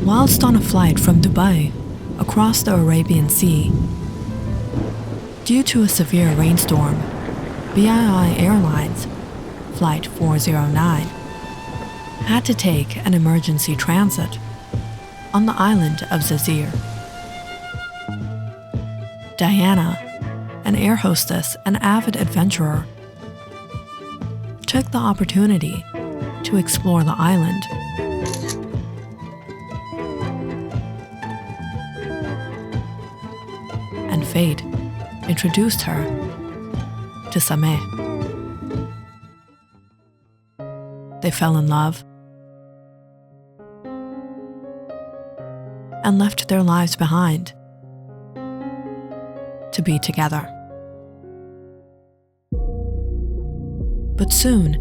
Whilst on a flight from Dubai across the Arabian Sea, due to a severe rainstorm, BII Airlines Flight 409 had to take an emergency transit on the island of Zazir. Diana, an air hostess and avid adventurer, took the opportunity to explore the island. And fate introduced her to Sameh. They fell in love and left their lives behind to be together. But soon,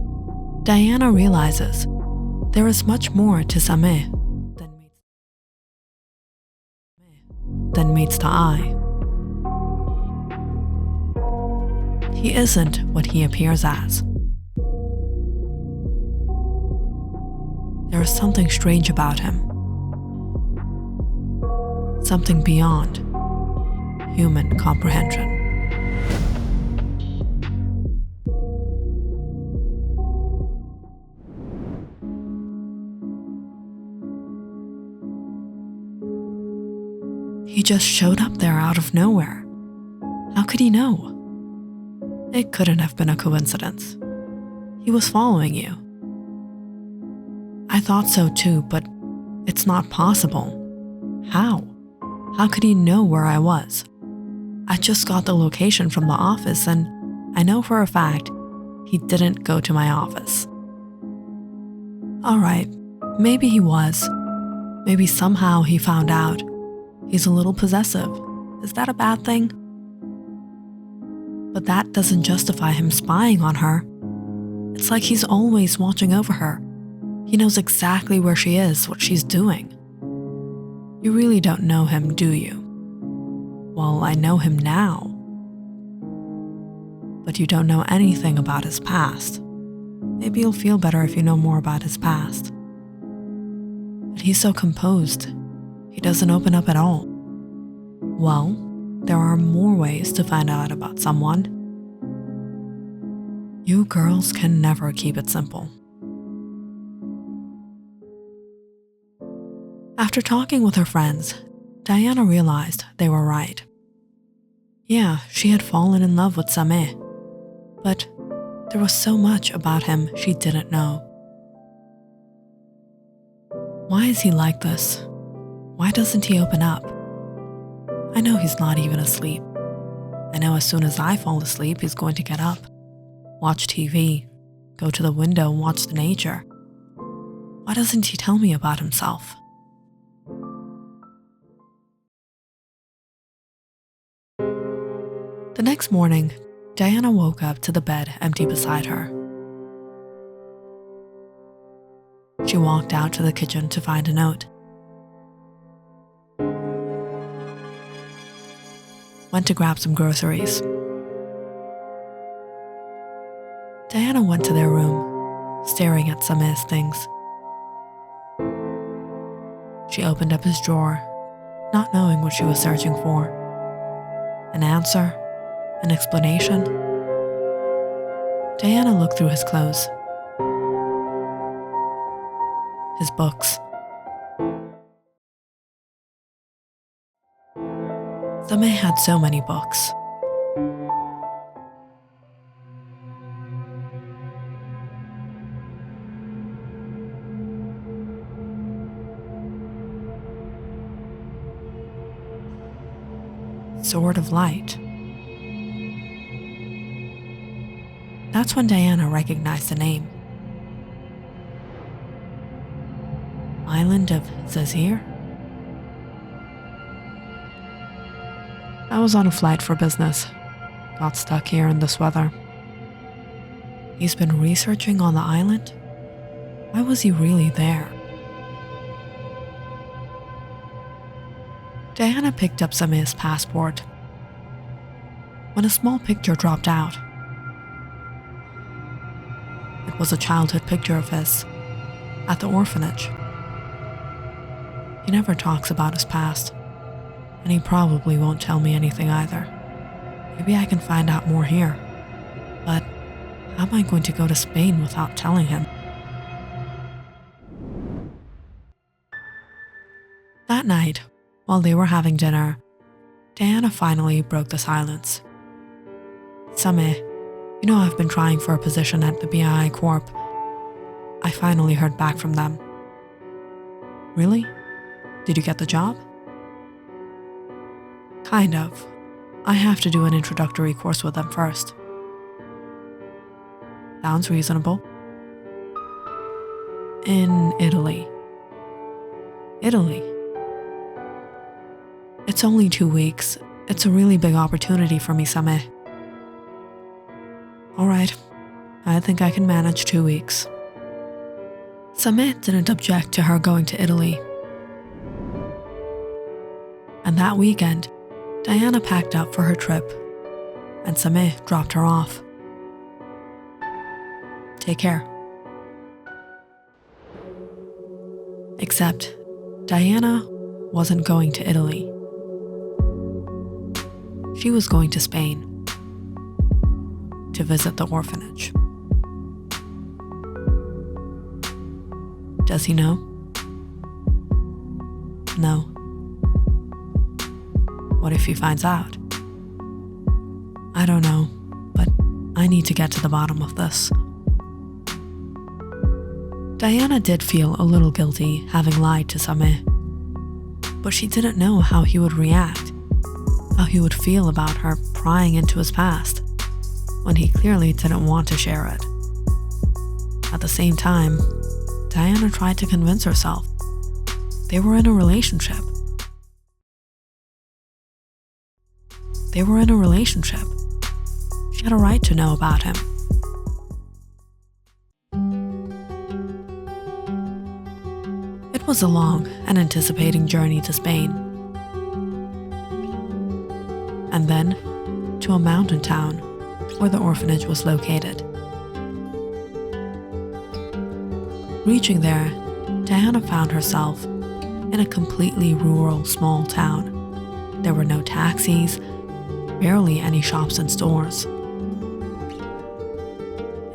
Diana realizes there is much more to Sameh than meets the eye. He isn't what he appears as. There is something strange about him. Something beyond human comprehension. He just showed up there out of nowhere. How could he know? It couldn't have been a coincidence. He was following you. I thought so too, but it's not possible. How? How could he know where I was? I just got the location from the office, and I know for a fact he didn't go to my office. Alright, maybe he was. Maybe somehow he found out. He's a little possessive. Is that a bad thing? But that doesn't justify him spying on her. It's like he's always watching over her. He knows exactly where she is, what she's doing. You really don't know him, do you? Well, I know him now. But you don't know anything about his past. Maybe you'll feel better if you know more about his past. But he's so composed. He doesn't open up at all. Well, there are more ways to find out about someone. You girls can never keep it simple. After talking with her friends, Diana realized they were right. Yeah, she had fallen in love with Sameh, but there was so much about him she didn't know. Why is he like this? Why doesn't he open up? I know he's not even asleep. I know as soon as I fall asleep, he's going to get up, watch TV, go to the window and watch the nature. Why doesn't he tell me about himself? The next morning, Diana woke up to the bed empty beside her. She walked out to the kitchen to find a note. Went to grab some groceries. Diana went to their room, staring at Sameh's things. She opened up his drawer, not knowing what she was searching for. An answer? An explanation? Diana looked through his clothes. His books. Sameh had so many books. Sword of Light. That's when Diana recognized the name. Island of Zazir? I was on a flight for business. Got stuck here in this weather. He's been researching on the island? Why was he really there? Diana picked up Sameh's passport when a small picture dropped out. It was a childhood picture of his at the orphanage. He never talks about his past, and he probably won't tell me anything either. Maybe I can find out more here, but how am I going to go to Spain without telling him? That night, while they were having dinner, Diana finally broke the silence. Sameh, you know I've been trying for a position at the BII Corp. I finally heard back from them. Really? Did you get the job? Kind of. I have to do an introductory course with them first. Sounds reasonable. In Italy. Italy? It's only 2 weeks. It's a really big opportunity for me, Sameh. Alright, I think I can manage 2 weeks. Sameh didn't object to her going to Italy. And that weekend, Diana packed up for her trip, and Sameh dropped her off. Take care. Except, Diana wasn't going to Italy. She was going to Spain to visit the orphanage. Does he know? No. What if he finds out? I don't know, but I need to get to the bottom of this. Diana did feel a little guilty having lied to Sameh, but she didn't know how he would react, how he would feel about her prying into his past, when he clearly didn't want to share it. At the same time, Diana tried to convince herself they were in a relationship. They were in a relationship. She had a right to know about him. It was a long and anticipating journey to Spain. And then to a mountain town where the orphanage was located. Reaching there, Diana found herself in a completely rural small town. There were no taxis, barely any shops and stores.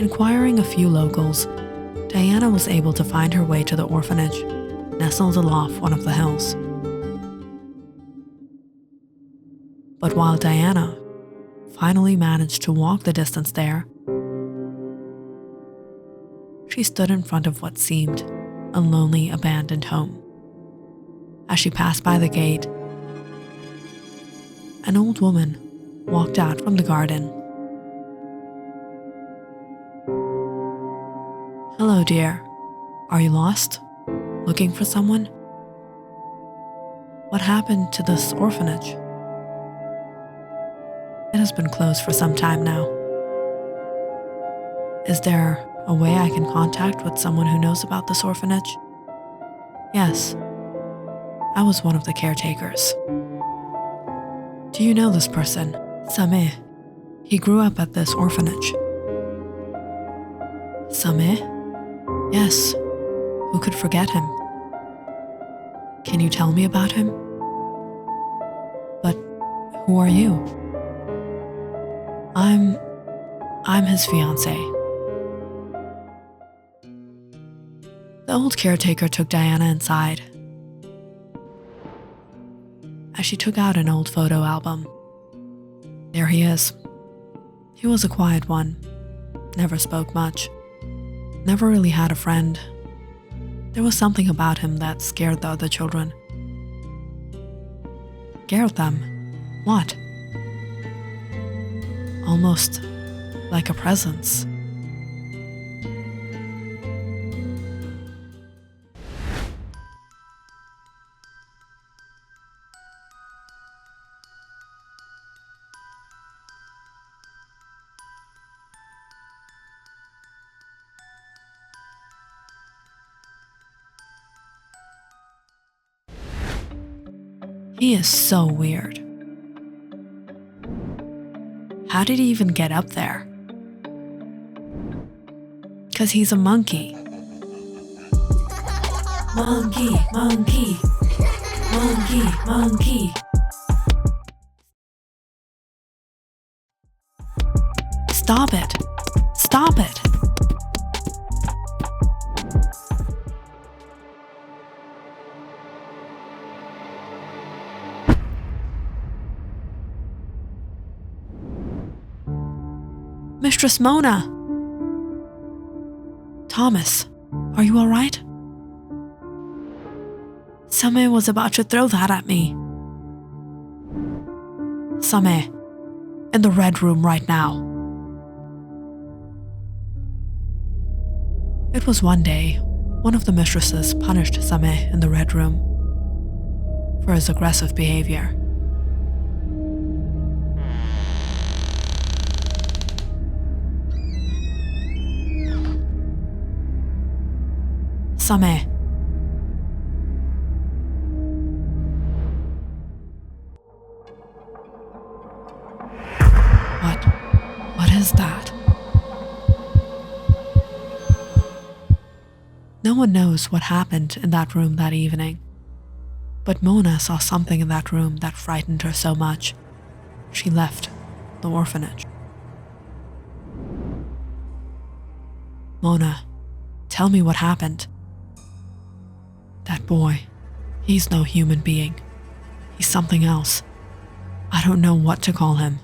Inquiring a few locals, Diana was able to find her way to the orphanage, nestled aloft one of the hills. But while Diana finally managed to walk the distance there, she stood in front of what seemed a lonely, abandoned home. As she passed by the gate, an old woman walked out from the garden. Hello, dear. Are you lost? Looking for someone? What happened to this orphanage? It has been closed for some time now. Is there a way I can contact with someone who knows about this orphanage? Yes. I was one of the caretakers. Do you know this person? Sameh. He grew up at this orphanage. Sameh? Yes. Who could forget him? Can you tell me about him? But who are you? I'm his fiancée. The old caretaker took Diana inside. As she took out an old photo album, there he is. He was a quiet one, never spoke much, never really had a friend. There was something about him that scared the other children. Scared them? What? Almost like a presence. He is so weird. How did he even get up there? 'Cause he's a monkey. Monkey, monkey. Monkey, monkey. Stop it! Stop it! Mistress Mona! Thomas, are you all right? Same was about to throw that at me. Same, in the red room right now. It was one day, one of the mistresses punished Same in the red room for his aggressive behavior. Same. What is that? No one knows what happened in that room that evening, but Mona saw something in that room that frightened her so much, she left the orphanage. Mona, tell me what happened. That boy, he's no human being. He's something else. I don't know what to call him.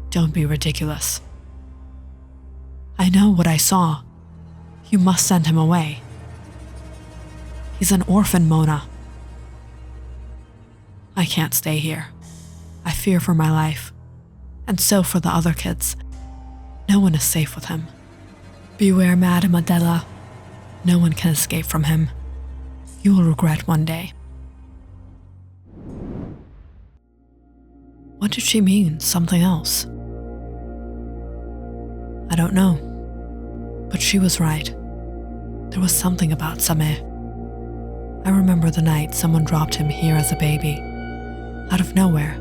Don't be ridiculous. I know what I saw. You must send him away. He's an orphan, Mona. I can't stay here. I fear for my life, and so for the other kids. No one is safe with him. Beware, Madame Adela. No one can escape from him. You will regret one day. What did she mean, something else? I don't know, but she was right. There was something about Same. I remember the night someone dropped him here as a baby, out of nowhere.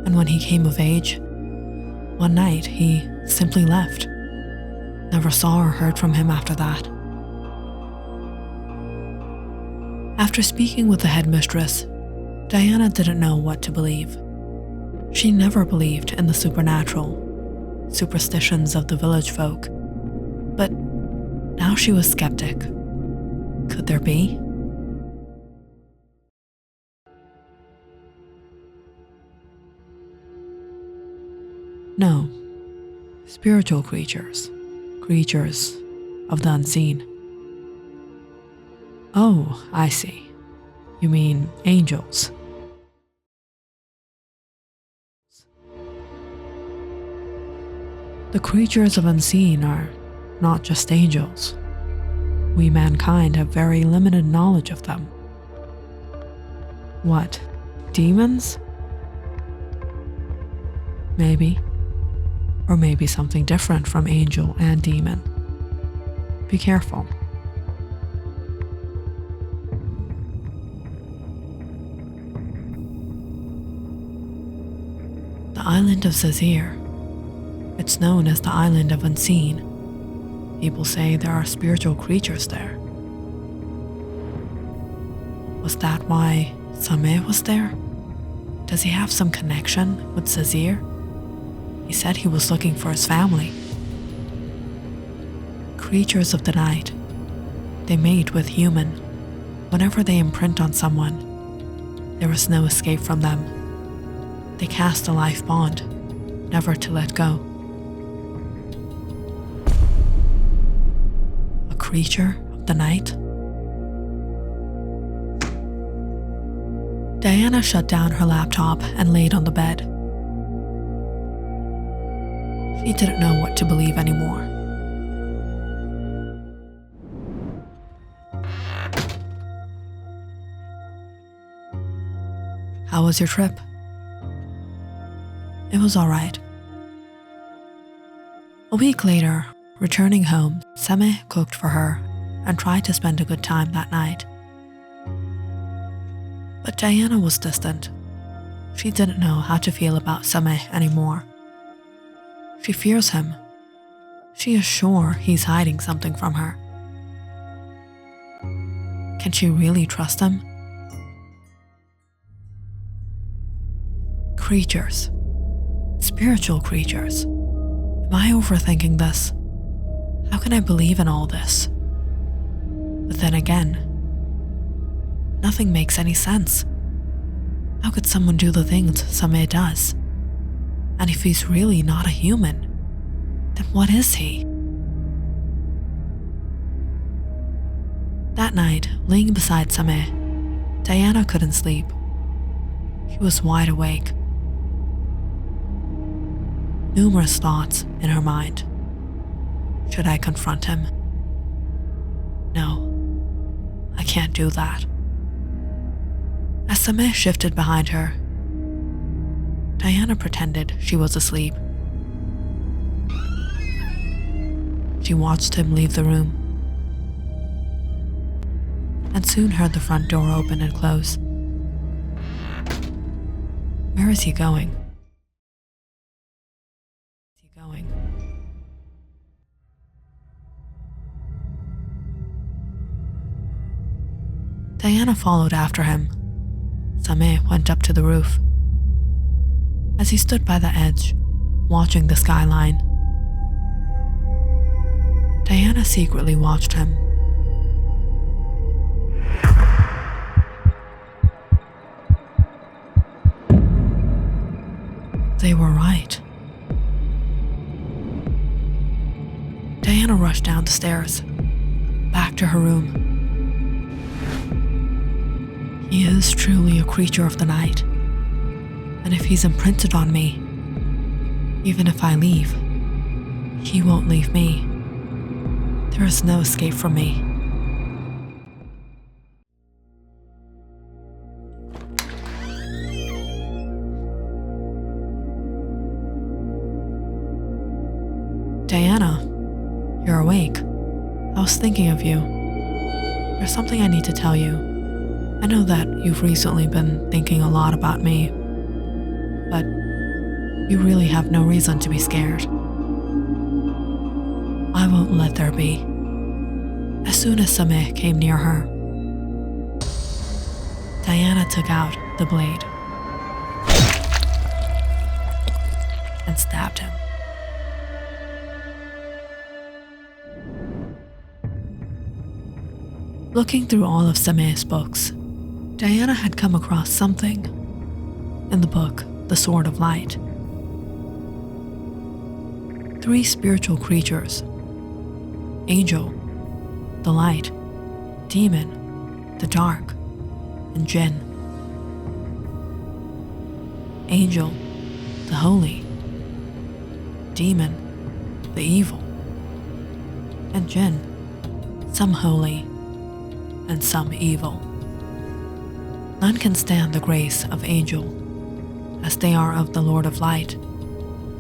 And when he came of age, one night he simply left. Never saw or heard from him after that. After speaking with the headmistress, Diana didn't know what to believe. She never believed in the supernatural, superstitions of the village folk, but now she was skeptic. Could there be? No. Spiritual creatures. Creatures of the unseen. Oh, I see. You mean angels. The creatures of unseen are not just angels. We mankind have very limited knowledge of them. What? Demons? Maybe. Or maybe something different from angel and demon. Be careful. The island of Zazir. It's known as the Island of Unseen. People say there are spiritual creatures there. Was that why Same was there? Does he have some connection with Zazir? He said he was looking for his family. Creatures of the night. They mate with human. Whenever they imprint on someone, there is no escape from them. They cast a life bond, never to let go. A creature of the night? Diana shut down her laptop and laid on the bed. She didn't know what to believe anymore. How was your trip? It was all right. A week later, returning home, Same cooked for her and tried to spend a good time that night. But Diana was distant. She didn't know how to feel about Same anymore. She fears him. She is sure he's hiding something from her. Can she really trust him? Creatures. Spiritual creatures. Am I overthinking this? How can I believe in all this? But then again, nothing makes any sense. How could someone do the things Sameh does? And if he's really not a human, then what is he? That night, laying beside Sameh, Diana couldn't sleep. She was wide awake. Numerous thoughts in her mind. Should I confront him? No, I can't do that. As Sameh shifted behind her, Diana pretended she was asleep. She watched him leave the room and soon heard the front door open and close. Where is he going? Diana followed after him. Sameh went up to the roof. As he stood by the edge, watching the skyline, Diana secretly watched him. They were right. Diana rushed down the stairs, back to her room. He is truly a creature of the night, and if he's imprinted on me, even if I leave, he won't leave me. There is no escape from me. Diana, you're awake. I was thinking of you. There's something I need to tell you. I know that you've recently been thinking a lot about me, but you really have no reason to be scared. I won't let there be. As soon as Sameh came near her, Diana took out the blade and stabbed him. Looking through all of Sameh's books, Diana had come across something in the book, The Sword of Light. 3 spiritual creatures: angel, the light; demon, the dark; and jinn. Angel, the holy; demon, the evil; and jinn, some holy and some evil. None can stand the grace of angel, as they are of the Lord of Light,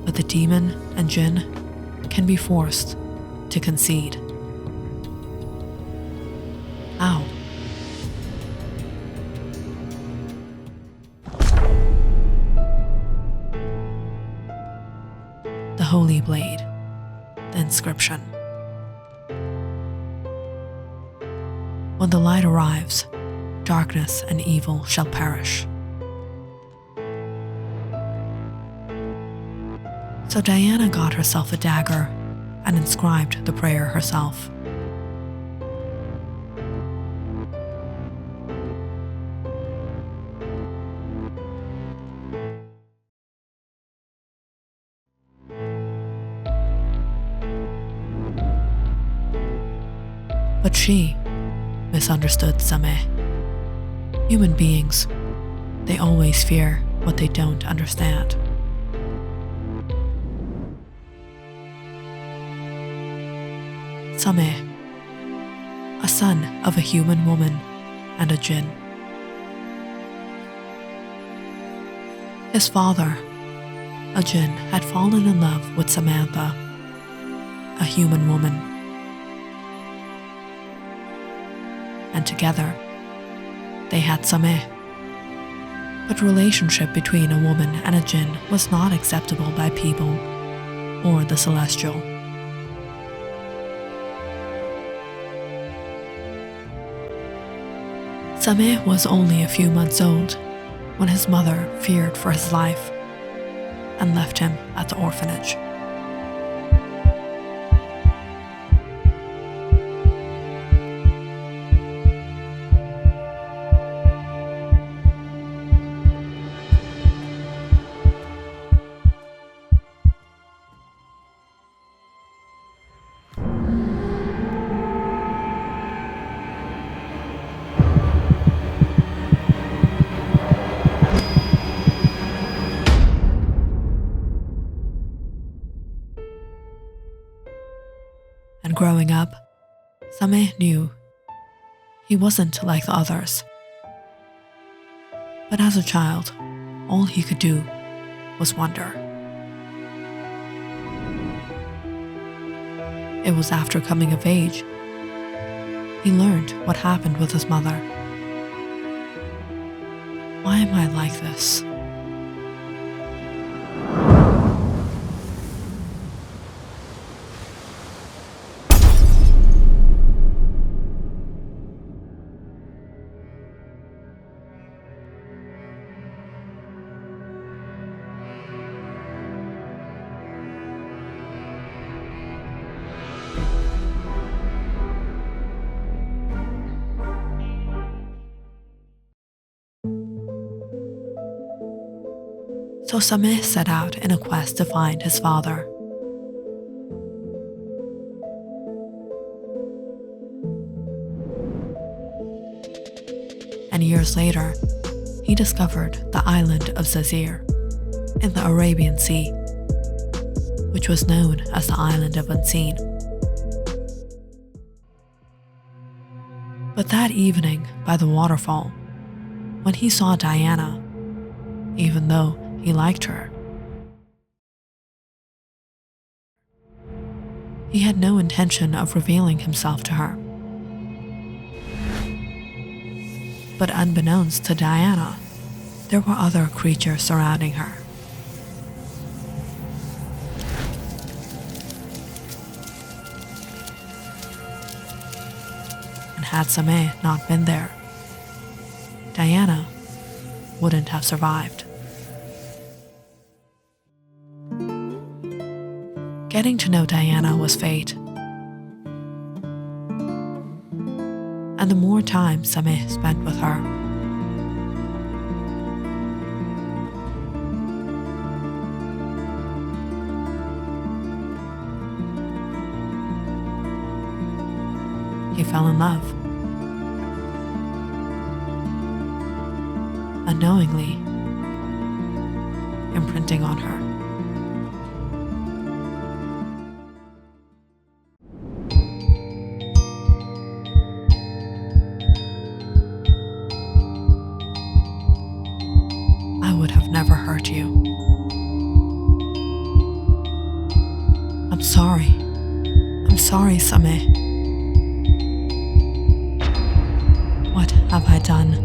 but the demon and jinn can be forced to concede. How? The Holy Blade, the inscription. When the light arrives, darkness and evil shall perish. So Diana got herself a dagger and inscribed the prayer herself. But she misunderstood Sameh. Human beings, they always fear what they don't understand. Sameh, a son of a human woman and a jinn. His father, a jinn, had fallen in love with Samantha, a human woman. And together, they had Sameh. But relationship between a woman and a jinn was not acceptable by people or the celestial. Sameh was only a few months old when his mother feared for his life and left him at the orphanage. And growing up, Sameh knew he wasn't like the others. But as a child, all he could do was wonder. It was after coming of age, he learned what happened with his mother. Why am I like this? So Sameh set out in a quest to find his father. And years later, he discovered the island of Zazir in the Arabian Sea, which was known as the Island of Unseen. But that evening by the waterfall, when he saw Diana, even though he liked her, he had no intention of revealing himself to her. But unbeknownst to Diana, there were other creatures surrounding her. And had Sameh not been there, Diana wouldn't have survived. Getting to know Diana was fate. And the more time Sameh spent with her, he fell in love. Unknowingly imprinting on her. I would have never hurt you. I'm sorry. I'm sorry, Sameh. What have I done?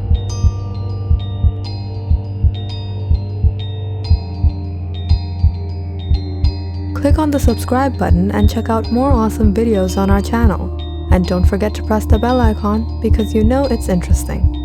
Click on the subscribe button and check out more awesome videos on our channel. And don't forget to press the bell icon because you know it's interesting.